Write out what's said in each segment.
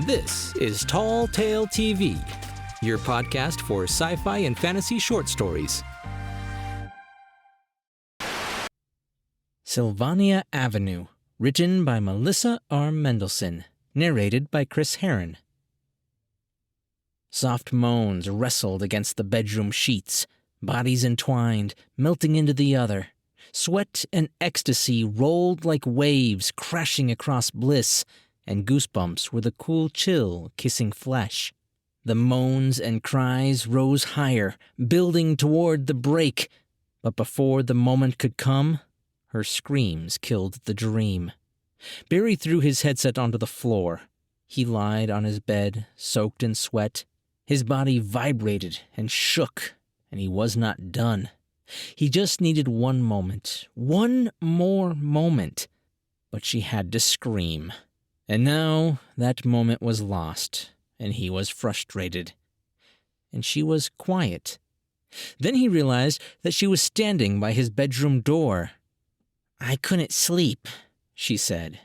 This is Tall Tale TV, your podcast for sci-fi and fantasy short stories. Sylvania Avenue, written by Melissa R. Mendelson, narrated by Chris Herron. Soft moans wrestled against the bedroom sheets, bodies entwined, melting into the other. Sweat and ecstasy rolled like waves crashing across bliss, and goosebumps were the cool chill kissing flesh. The moans and cries rose higher, building toward the break, but before the moment could come, her screams killed the dream. Barry threw his headset onto the floor. He lied on his bed, soaked in sweat. His body vibrated and shook, and he was not done. He just needed one moment, one more moment. But she had to scream. And now that moment was lost, and he was frustrated. And she was quiet. Then he realized that she was standing by his bedroom door. "I couldn't sleep," she said.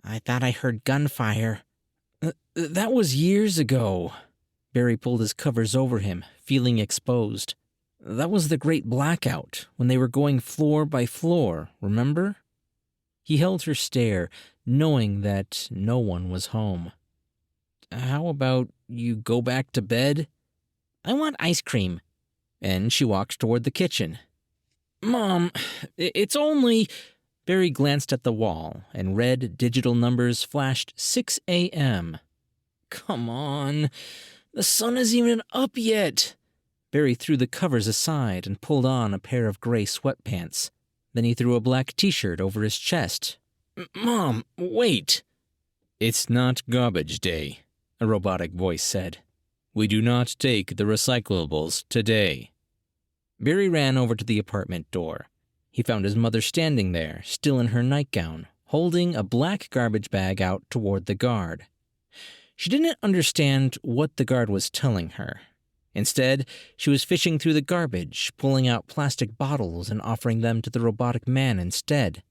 "I thought I heard gunfire." That was years ago." Barry pulled his covers over him, feeling exposed. "That was the Great Blackout, when they were going floor by floor, remember?" He held her stare, knowing that no one was home. "How about you go back to bed?" "I want ice cream." And she walked toward the kitchen. "Mom, it's only..." Barry glanced at the wall, and red digital numbers flashed 6 a.m. "Come on, the sun isn't even up yet." Barry threw the covers aside and pulled on a pair of gray sweatpants. Then he threw a black t-shirt over his chest. "Mom, wait." "It's not garbage day," a robotic voice said. "We do not take the recyclables today." Barry ran over to the apartment door. He found his mother standing there, still in her nightgown, holding a black garbage bag out toward the guard. She didn't understand what the guard was telling her. Instead, she was fishing through the garbage, pulling out plastic bottles and offering them to the robotic man instead.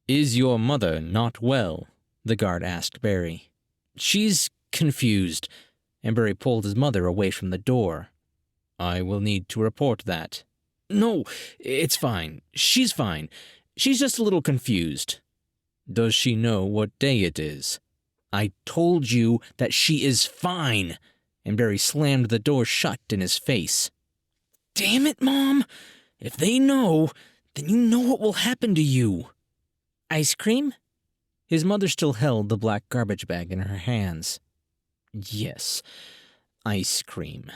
"Is your mother not well?" the guard asked Barry. "She's confused," and Barry pulled his mother away from the door. "I will need to report that." "No, it's fine. She's fine. She's just a little confused." "Does she know what day it is?" "I told you that she is fine," and Barry slammed the door shut in his face. "Damn it, Mom! If they know, then you know what will happen to you." "Ice cream?" His mother still held the black garbage bag in her hands. "Yes, ice cream."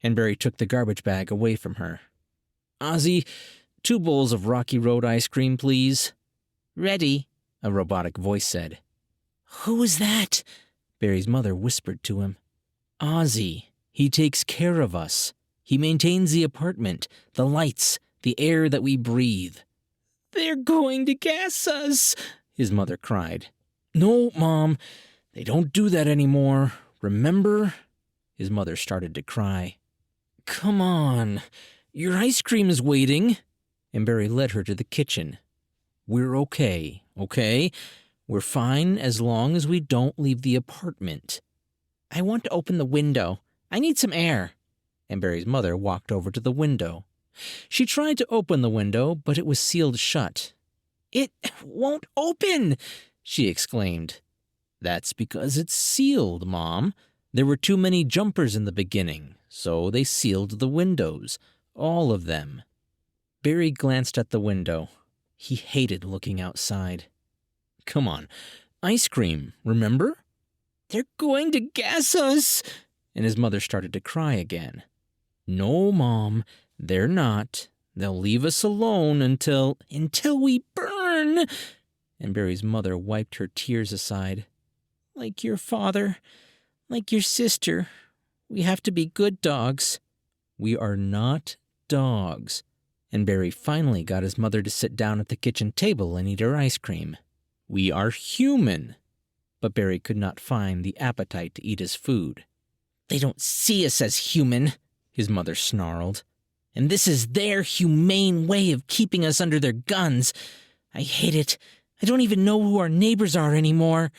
And Barry took the garbage bag away from her. "Ozzy, 2 bowls of Rocky Road ice cream, please." "Ready," a robotic voice said. "Who is that?" Barry's mother whispered to him. "Ozzy. He takes care of us. He maintains the apartment, the lights, the air that we breathe." "They're going to gas us," his mother cried. "No, Mom, they don't do that anymore. Remember?" His mother started to cry. "Come on, your ice cream is waiting." And Barry led her to the kitchen. "We're okay, okay? We're fine as long as we don't leave the apartment." "I want to open the window. I need some air." And Barry's mother walked over to the window. She tried to open the window, but it was sealed shut. "It won't open!" she exclaimed. "That's because it's sealed, Mom. There were too many jumpers in the beginning, so they sealed the windows. All of them." Barry glanced at the window. He hated looking outside. "Come on, ice cream, remember?" "They're going to gas us!" And his mother started to cry again. "No, Mom, they're not. They'll leave us alone until we burn." And Barry's mother wiped her tears aside. "Like your father, like your sister. We have to be good dogs." "We are not dogs." And Barry finally got his mother to sit down at the kitchen table and eat her ice cream. "We are human." But Barry could not find the appetite to eat his food. "They don't see us as human," his mother snarled. "And this is their humane way of keeping us under their guns. I hate it. I don't even know who our neighbors are anymore."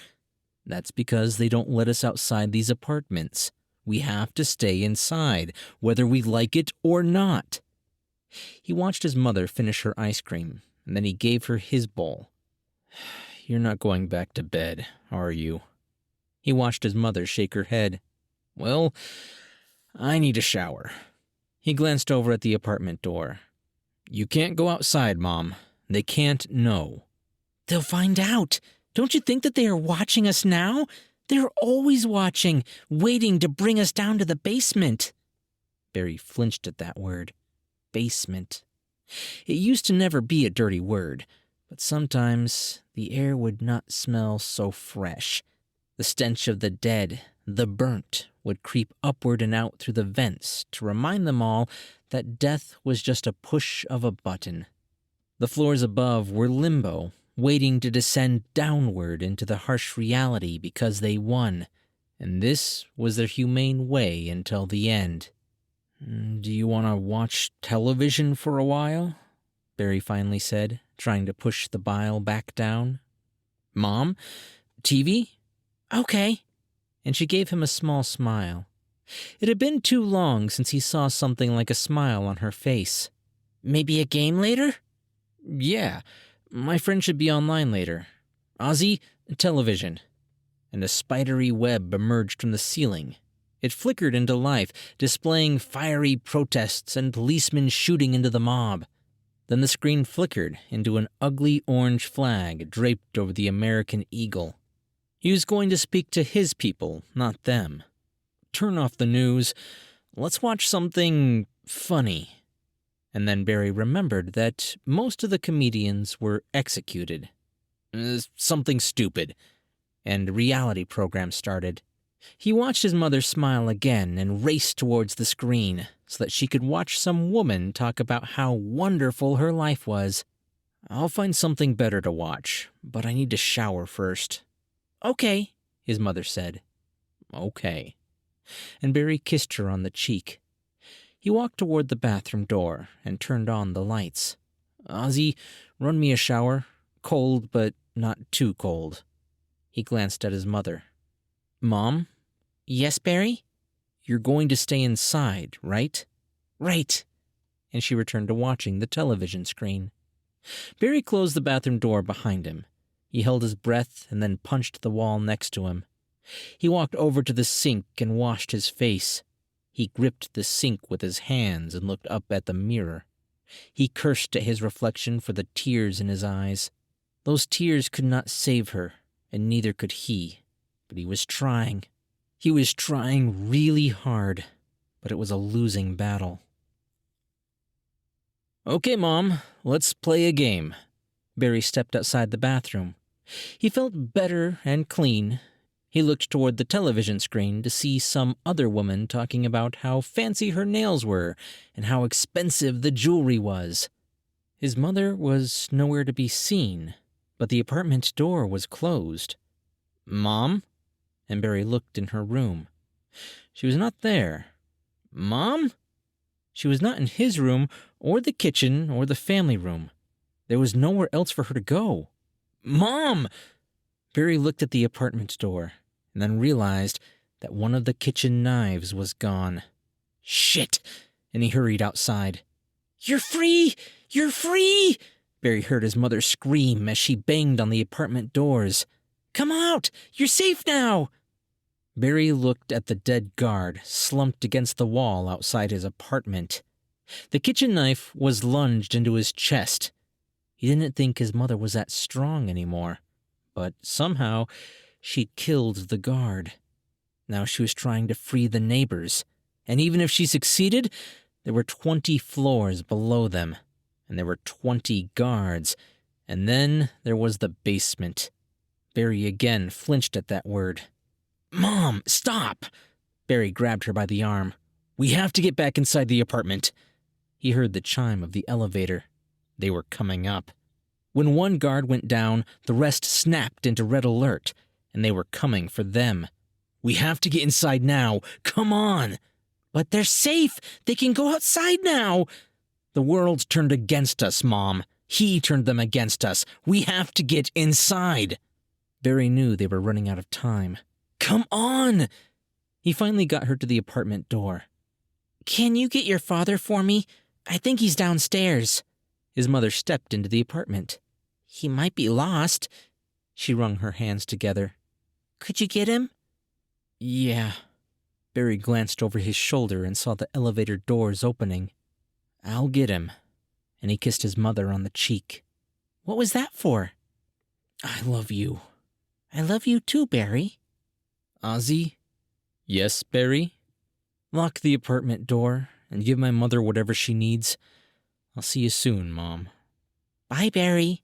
That's because they don't let us outside these apartments. We have to stay inside, whether we like it or not." He watched his mother finish her ice cream, and then he gave her his bowl. "You're not going back to bed, are you?" He watched his mother shake her head. "Well, I need a shower." He glanced over at the apartment door. "You can't go outside, Mom. They can't know." "They'll find out. Don't you think that they are watching us now? They're always watching, waiting to bring us down to the basement." Barry flinched at that word. Basement. It used to never be a dirty word, but sometimes the air would not smell so fresh. The stench of the dead, the burnt, would creep upward and out through the vents to remind them all that death was just a push of a button. The floors above were limbo, waiting to descend downward into the harsh reality because they won, and this was their humane way until the end. "Do you want to watch television for a while?" Barry finally said, trying to push the bile back down. "Mom? TV?" "Okay." And she gave him a small smile. It had been too long since he saw something like a smile on her face. "Maybe a game later?" "Yeah. My friend should be online later. Ozzy, television." And a spidery web emerged from the ceiling. It flickered into life, displaying fiery protests and policemen shooting into the mob. Then the screen flickered into an ugly orange flag draped over the American eagle. He was going to speak to his people, not them. "Turn off the news. Let's watch something funny." And then Barry remembered that most of the comedians were executed. Something stupid. And a reality program started. He watched his mother smile again and race towards the screen so that she could watch some woman talk about how wonderful her life was. "I'll find something better to watch, but I need to shower first." "Okay," his mother said. "Okay." And Barry kissed her on the cheek. He walked toward the bathroom door and turned on the lights. "Ozzy, run me a shower. Cold, but not too cold." He glanced at his mother. "Mom?" "Yes, Barry?" "You're going to stay inside, right?" "Right." And she returned to watching the television screen. Barry closed the bathroom door behind him. He held his breath and then punched the wall next to him. He walked over to the sink and washed his face. He gripped the sink with his hands and looked up at the mirror. He cursed at his reflection for the tears in his eyes. Those tears could not save her, and neither could he. But he was trying. He was trying really hard, but it was a losing battle. "Okay, Mom, let's play a game." Barry stepped outside the bathroom. He felt better and clean. He looked toward the television screen to see some other woman talking about how fancy her nails were and how expensive the jewelry was. His mother was nowhere to be seen, but the apartment door was closed. "Mom?" And Barry looked in her room. She was not there. "Mom?" She was not in his room, or the kitchen, or the family room. There was nowhere else for her to go. "Mom!" Barry looked at the apartment door, and then realized that one of the kitchen knives was gone. "Shit!" And he hurried outside. "You're free! You're free!" Barry heard his mother scream as she banged on the apartment doors. "Come out! You're safe now!" Barry looked at the dead guard slumped against the wall outside his apartment. The kitchen knife was lunged into his chest. He didn't think his mother was that strong anymore, but somehow she'd killed the guard. Now she was trying to free the neighbors, and even if she succeeded, there were 20 floors below them, and there were 20 guards, and then there was the basement. Barry again flinched at that word. "Mom, stop!" Barry grabbed her by the arm. "We have to get back inside the apartment." He heard the chime of the elevator. They were coming up. When one guard went down, the rest snapped into red alert, and they were coming for them. "We have to get inside now. Come on!" "But they're safe. They can go outside now." "The world turned against us, Mom. He turned them against us. We have to get inside." Barry knew they were running out of time. Come on! He finally got her to the apartment door. Can you get your father for me? I think he's downstairs. His mother stepped into the apartment. He might be lost. She wrung her hands together. Could you get him? Yeah. Barry glanced over his shoulder and saw the elevator doors opening. I'll get him. And he kissed his mother on the cheek. What was that for? I love you. I love you too, Barry. Ozzy? Yes, Barry? Lock the apartment door and give my mother whatever she needs. I'll see you soon, Mom. Bye, Barry.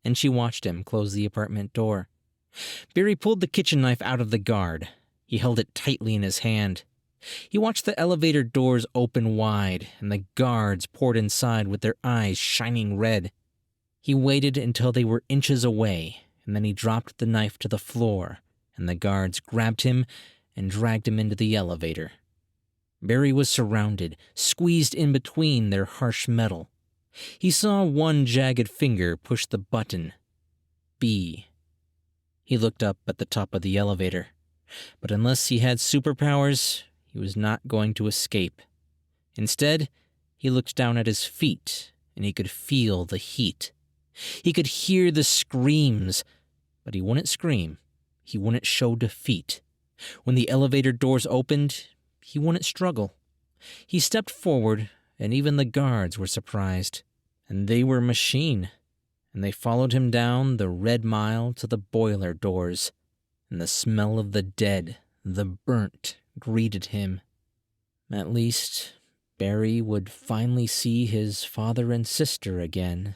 And she watched him close the apartment door. Barry pulled the kitchen knife out of the guard. He held it tightly in his hand. He watched the elevator doors open wide, and the guards poured inside with their eyes shining red. He waited until they were inches away, and then he dropped the knife to the floor, and the guards grabbed him and dragged him into the elevator. Barry was surrounded, squeezed in between their harsh metal. He saw one jagged finger push the button. B. He looked up at the top of the elevator, but unless he had superpowers, he was not going to escape. Instead, he looked down at his feet, and he could feel the heat. He could hear the screams, but he wouldn't scream. He wouldn't show defeat. When the elevator doors opened, he wouldn't struggle. He stepped forward, and even the guards were surprised. And they were machine. And they followed him down the red mile to the boiler doors. And the smell of the dead, the burnt, greeted him. At least, Barry would finally see his father and sister again.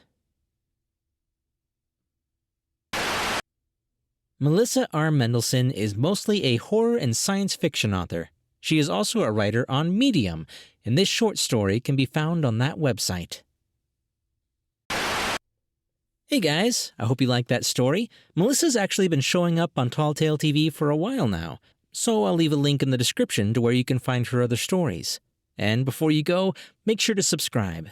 Melissa R. Mendelson is mostly a horror and science fiction author. She is also a writer on Medium, and this short story can be found on that website. Hey guys, I hope you liked that story. Melissa's actually been showing up on Tall Tale TV for a while now, so I'll leave a link in the description to where you can find her other stories. And before you go, make sure to subscribe.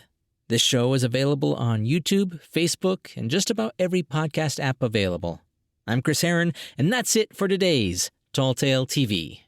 This show is available on YouTube, Facebook, and just about every podcast app available. I'm Chris Herron, and that's it for today's Tall Tale TV.